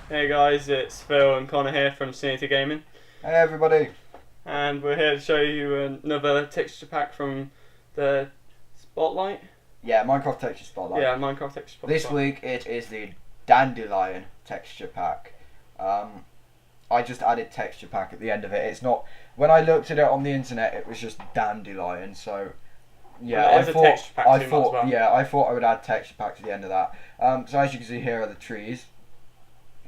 Hey guys, it's Phil and Connor here from Cinity Gaming, Hey everybody! and we're here to show you another texture pack from the Spotlight. Yeah, Minecraft Texture Spotlight. Yeah, Minecraft Texture Pack. This week it is the Dandelion Texture Pack. I just added Texture Pack at the end of it. It's not. When I looked at it on the internet, it was just Dandelion. So yeah, Well, it is a texture pack too, might as well. yeah, I thought I would add Texture Pack to the end of that. So as you can see here are the trees.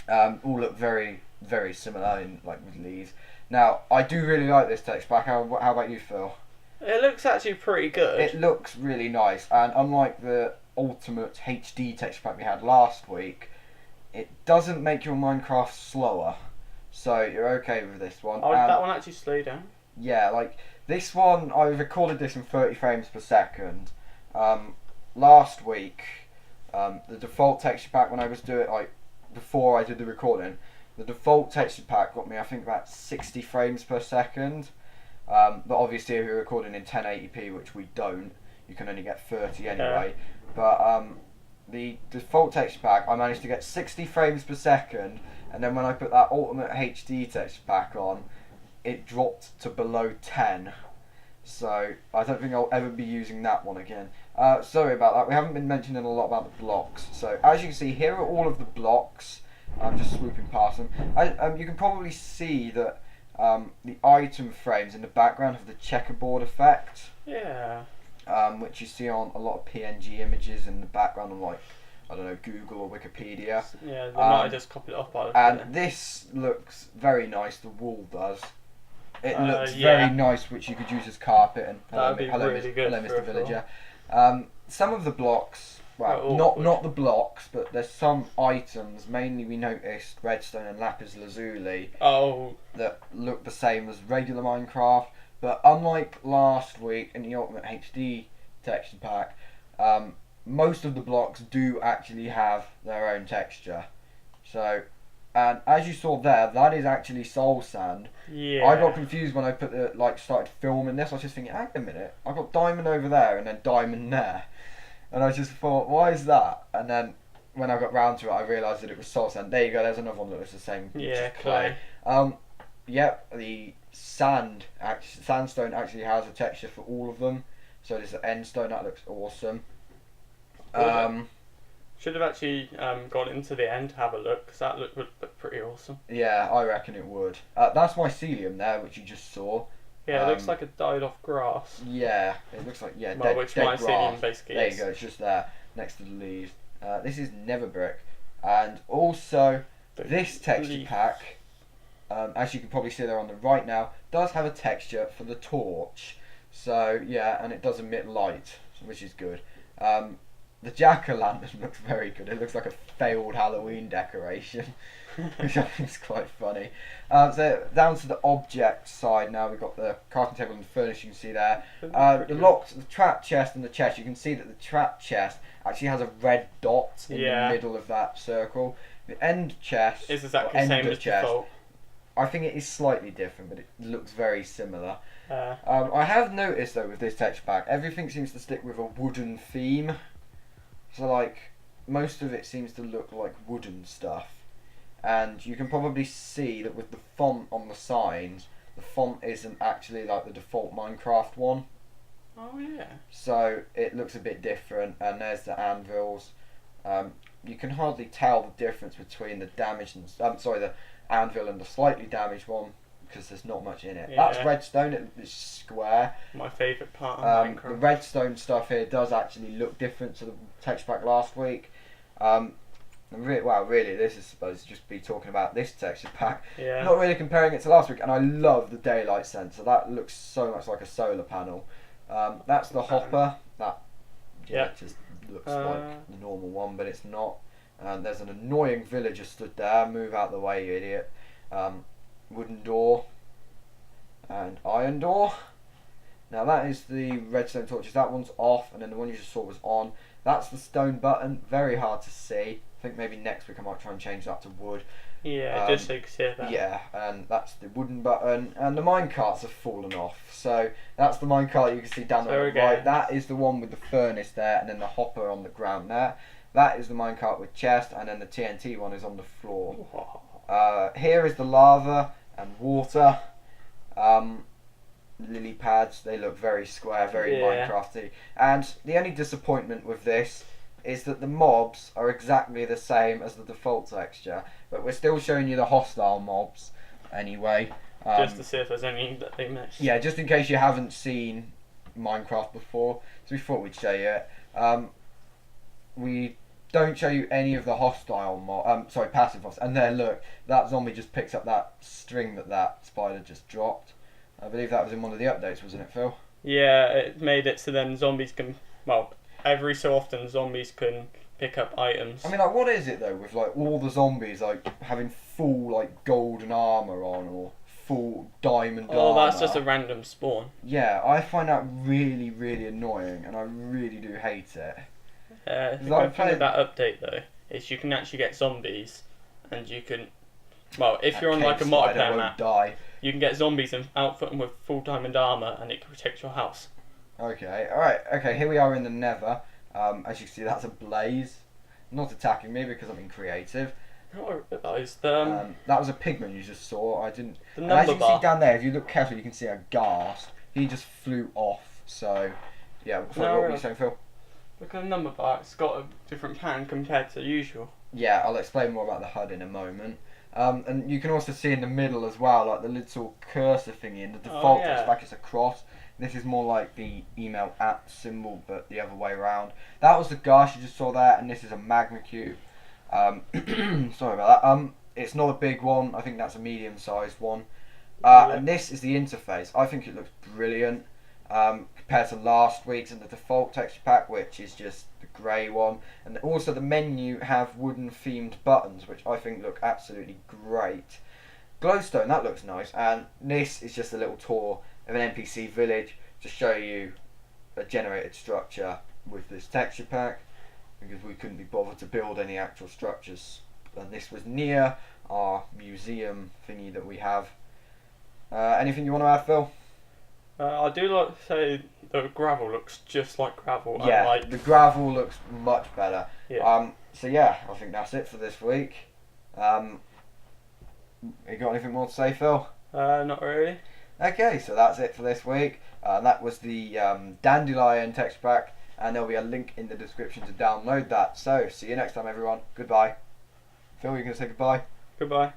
All look very, very similar in like with leaves. Now I do really like this texture pack. How about you, Phil? It looks actually pretty good. It looks really nice, and unlike the Ultimate HD texture pack we had last week, it doesn't make your Minecraft slower, so you're okay with this one. Oh, that one actually slowed down. Yeah, like this one, I recorded this in 30 frames per second. Last week, the default texture pack when I was doing like before I did the recording, the default texture pack got me I think about 60 frames per second. But obviously if you're recording in 1080p, which we don't, you can only get 30 anyway. But the default texture pack, I managed to get 60 frames per second, and then when I put that Ultimate HD texture pack on, it dropped to below 10. So I don't think I'll ever be using that one again. Sorry about that. We haven't been mentioning a lot about the blocks. So as you can see, here are all of the blocks. I'm just swooping past them. You can probably see that the item frames in the background have the checkerboard effect. Yeah. Which you see on a lot of PNG images in the background on, like, I don't know, Google or Wikipedia. Yeah, they might have just copied it off by the And this looks very nice, the wall does. It looks very nice, which you could use as carpet. And that'd be really good. Hello, Mr. Villager. Some of the blocks, well, not the blocks, but there's some items, mainly we noticed redstone and lapis lazuli, that look the same as regular Minecraft. But unlike last week in the Ultimate HD texture pack, most of the blocks do actually have their own texture. So, and as you saw there, that is actually soul sand. Yeah. I got confused when I started filming this. I was just thinking, hang a minute, I've got diamond over there and then diamond there. And I just thought, why is that? And then when I got round to it, I realised that it was soul sand. There you go, there's another one that looks the same. Yeah, clay. Yep, the sandstone actually has a texture for all of them. So there's the end stone, that looks awesome. Should have actually gone into the end to have a look, because that would look pretty awesome. Yeah, I reckon it would. That's mycelium there, which you just saw. Yeah, it looks like it died off grass. Yeah, it looks like, yeah, well, which dead mycelium grass. basically There is. you go, it's just there, next to the leaves. This is nether brick. And also, this texture pack, as you can probably see there on the right now, does have a texture for the torch. So, yeah, and it does emit light, which is good. The jack-o'-lantern looks very good. It looks like a failed Halloween decoration, which I think is quite funny. So down to the object side now, we've got the crafting table and the furniture you can see there. The trap chest and the chest, you can see that the trap chest actually has a red dot in the middle of that circle. The end chest is exactly the same as default. I think it is slightly different, but it looks very similar. I have noticed though with this texture pack, everything seems to stick with a wooden theme. So like, most of it seems to look like wooden stuff. And you can probably see that with the font on the signs, the font isn't actually like the default Minecraft one. Oh yeah. So it looks a bit different, and there's the anvils. You can hardly tell the difference between the damaged and the anvil and the slightly damaged one, because there's not much in it. Yeah. That's redstone, it's square. My favourite part of Minecraft. The redstone stuff here does actually look different to the texture pack last week. Really, this is supposed to just be talking about this texture pack. Yeah. Not really comparing it to last week, and I love the daylight sensor. That looks so much like a solar panel. That's the hopper. That just looks like the normal one, but it's not. There's an annoying villager stood there. Move out the way, you idiot. Wooden door and iron door. Now that is the redstone torches. That one's off, and then the one you just saw was on. That's the stone button. Very hard to see. I think maybe next week I might try and change that to wood. Yeah, just so you can see that. Yeah, and that's the wooden button. And the minecarts have fallen off. So that's the minecart you can see down the right. That is the one with the furnace there, and then the hopper on the ground there. That is the minecart with chest, and then the TNT one is on the floor. Wow. Here is the lava and water. Lily pads, they look very square, very Minecrafty. And the only disappointment with this is that the mobs are exactly the same as the default texture, but we're still showing you the hostile mobs anyway. Just to see if there's any that they missed. Yeah, just in case you haven't seen Minecraft before, so we thought we'd show you it. We don't show you any of the hostile passive mobs. And there, look, that zombie just picks up that string that spider just dropped. I believe that was in one of the updates, wasn't it, Phil? Yeah, it made it so then zombies can, well, every so often zombies can pick up items. I mean, like, what is it though with like all the zombies like having full like golden armor on or full diamond armor? Oh, that's just a random spawn. Yeah, I find that really, really annoying, and I really do hate it. The Like, good thing with that update though is you can actually get zombies, and you can, well, if you're on like a multiplayer map, die. you can get zombies and outfit them with full diamond armor, and it can protect your house. Okay, alright, okay, here we are in the nether. As you can see, that's a blaze. Not attacking me because I'm being creative. Not realised. That was a pigman you just saw. I didn't. The And as number you can bar. see down there, if you look carefully, you can see a ghast. He just flew off. So, yeah. Sorry, No, what were really. you saying, Phil? Look at the number bar. It's got a different pattern compared to usual. Yeah, I'll explain more about the HUD in a moment. And you can also see in the middle as well, like the little cursor thingy. In the default yeah. text pack, it's a cross. This is more like the email @ symbol, but the other way around. That was the ghast you just saw there, and this is a magma cube. Sorry about that. It's not a big one. I think that's a medium-sized one. And this is the interface. I think it looks brilliant compared to last week's and the default texture pack, which is just the grey one. And also the menu have wooden themed buttons, which I think look absolutely great. Glowstone, that looks nice. And this is just a little tour of an NPC village to show you a generated structure with this texture pack, because we couldn't be bothered to build any actual structures, and this was near our museum thingy that we have. Anything you want to add, Phil? I do like to say the gravel looks just like gravel. Yeah, Unlike, the gravel looks much better. yeah. So yeah, I think that's it for this week. You got anything more to say, Phil? Not really. Okay, so that's it for this week. That was the Dandelion Texture Pack, and there'll be a link in the description to download that. So, see you next time, everyone. Goodbye. Phil, you going to say goodbye? Goodbye.